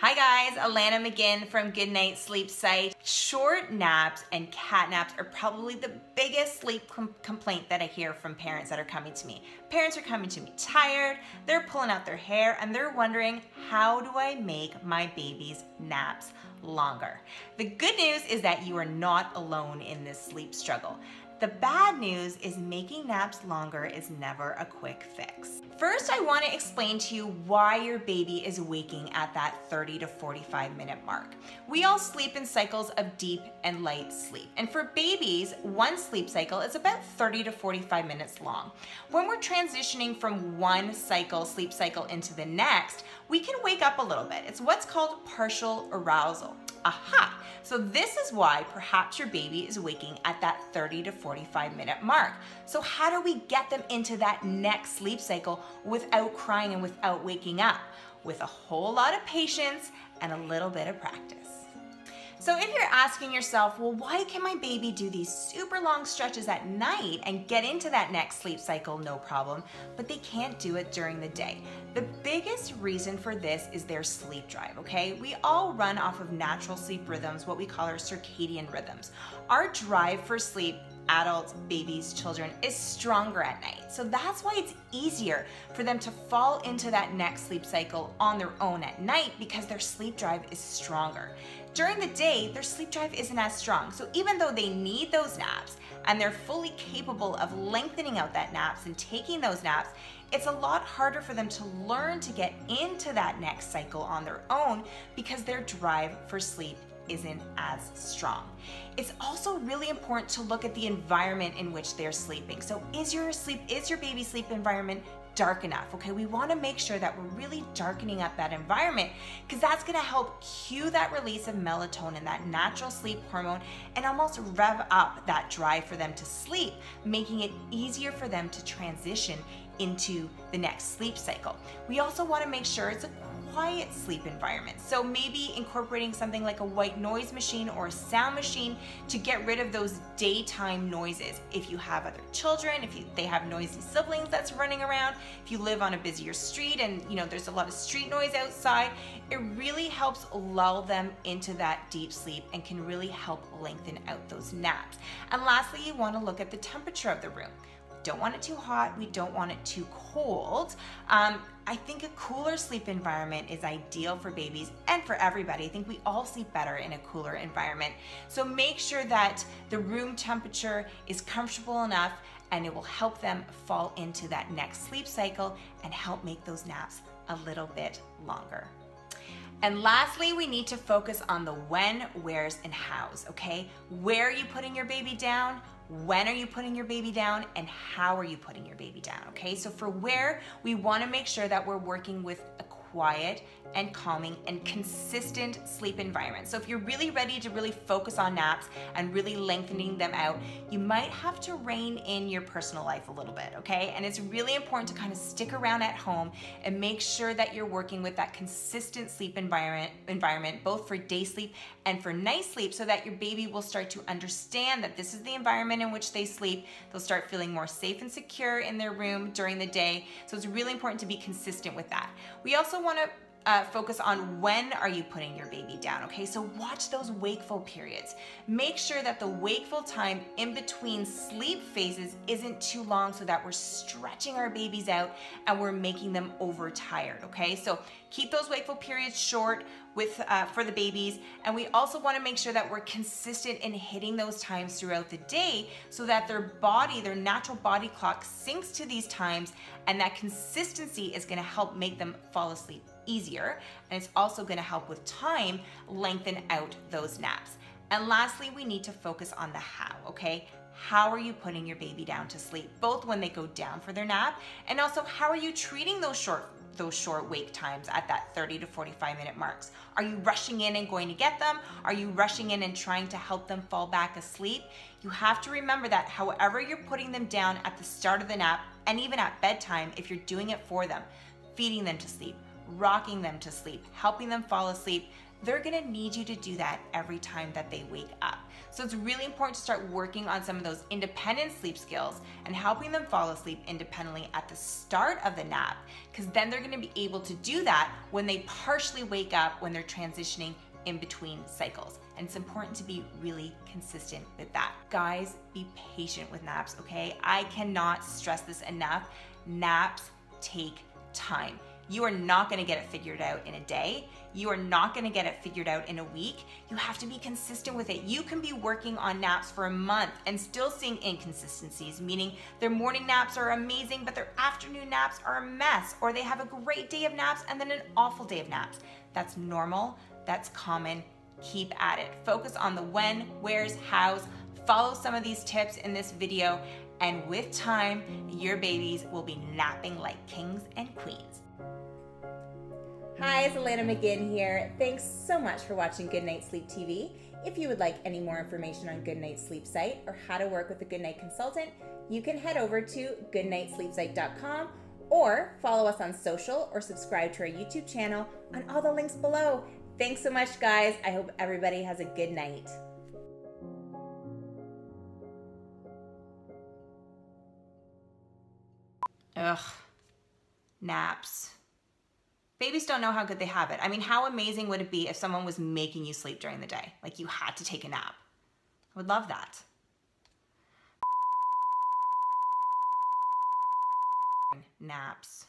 Hi guys, Alana McGinn from Goodnight Sleep Site. Short naps and cat naps are probably the biggest sleep complaint that I hear from parents that are coming to me. Parents are coming to me tired, they're pulling out their hair, and they're wondering, how do I make my baby's naps longer? The good news is that you are not alone in this sleep struggle. The bad news is making naps longer is never a quick fix. First, I want to explain to you why your baby is waking at that 30 to 45 minute mark. We all sleep in cycles of deep and light sleep. And for babies, one sleep cycle is about 30 to 45 minutes long. When we're transitioning from one sleep cycle into the next, we can wake up a little bit. It's what's called partial arousal. Aha! So this is why perhaps your baby is waking at that 30 to 45 minute mark. So how do we get them into that next sleep cycle without crying and without waking up? With a whole lot of patience and a little bit of practice. So if you're asking yourself, well, why can my baby do these super long stretches at night and get into that next sleep cycle no problem, but they can't do it during the day? The biggest reason for this is their sleep drive, okay? We all run off of natural sleep rhythms, what we call our circadian rhythms. Our drive for sleep, adults, babies, children, is stronger at night. So that's why it's easier for them to fall into that next sleep cycle on their own at night, because their sleep drive is stronger. During the day, their sleep drive isn't as strong. So even though they need those naps and they're fully capable of lengthening out that naps and taking those naps, it's a lot harder for them to learn to get into that next cycle on their own because their drive for sleep isn't as strong. It's also really important to look at the environment in which they're sleeping. So is your baby's sleep environment dark enough? Okay, we want to make sure that we're really darkening up that environment, because that's going to help cue that release of melatonin, that natural sleep hormone, and almost rev up that drive for them to sleep, making it easier for them to transition into the next sleep cycle. We also want to make sure it's a quiet sleep environment. So maybe incorporating something like a white noise machine or a sound machine to get rid of those daytime noises. If you have other children, if they have noisy siblings that's running around, if you live on a busier street and there's a lot of street noise outside, it really helps lull them into that deep sleep and can really help lengthen out those naps. And lastly, you want to look at the temperature of the room. Don't want it too hot, we don't want it too cold. I think a cooler sleep environment is ideal for babies and for everybody. I think we all sleep better in a cooler environment. So make sure that the room temperature is comfortable enough, and it will help them fall into that next sleep cycle and help make those naps a little bit longer. And lastly, we need to focus on the when, wheres, and hows, okay? Where are you putting your baby down? When are you putting your baby down, and how are you putting your baby down, okay? So for where, we wanna make sure that we're working with a quiet and calming and consistent sleep environment. So if you're really ready to really focus on naps and really lengthening them out, you might have to rein in your personal life a little bit, okay? And it's really important to kind of stick around at home and make sure that you're working with that consistent sleep environment, both for day sleep and for night sleep, so that your baby will start to understand that this is the environment in which they sleep. They'll start feeling more safe and secure in their room during the day. So it's really important to be consistent with that. We also want to focus on when are you putting your baby down, okay? So watch those wakeful periods. Make sure that the wakeful time in between sleep phases isn't too long, so that we're stretching our babies out and we're making them overtired, okay? So keep those wakeful periods short for the babies, and we also want to make sure that we're consistent in hitting those times throughout the day, so that their natural body clock syncs to these times, and that consistency is going to help make them fall asleep easier, and it's also going to help with time lengthen out those naps. And lastly, we need to focus on the how, okay? How are you putting your baby down to sleep, both when they go down for their nap, and also how are you treating those short wake times at that 30 to 45 minute marks? Are you rushing in and going to get them? Are you rushing in and trying to help them fall back asleep? You have to remember that however you're putting them down at the start of the nap, and even at bedtime, if you're doing it for them, feeding them to sleep, rocking them to sleep, helping them fall asleep, they're gonna need you to do that every time that they wake up. So it's really important to start working on some of those independent sleep skills and helping them fall asleep independently at the start of the nap, because then they're gonna be able to do that when they partially wake up when they're transitioning in between cycles. And it's important to be really consistent with that. Guys, be patient with naps, okay? I cannot stress this enough. Naps take time. You are not gonna get it figured out in a day. You are not gonna get it figured out in a week. You have to be consistent with it. You can be working on naps for a month and still seeing inconsistencies, meaning their morning naps are amazing, but their afternoon naps are a mess, or they have a great day of naps and then an awful day of naps. That's normal, that's common. Keep at it. Focus on the when, where's, how's. Follow some of these tips in this video, and with time, your babies will be napping like kings and queens. Hi, it's Alana McGinn here. Thanks so much for watching Good Night Sleep TV. If you would like any more information on Good Night Sleep Site or how to work with a Good Night consultant, you can head over to goodnightsleepsite.com or follow us on social or subscribe to our YouTube channel on all the links below. Thanks so much, guys. I hope everybody has a good night. Ugh, naps. Babies don't know how good they have it. I mean, how amazing would it be if someone was making you sleep during the day? Like you had to take a nap. I would love that. Naps.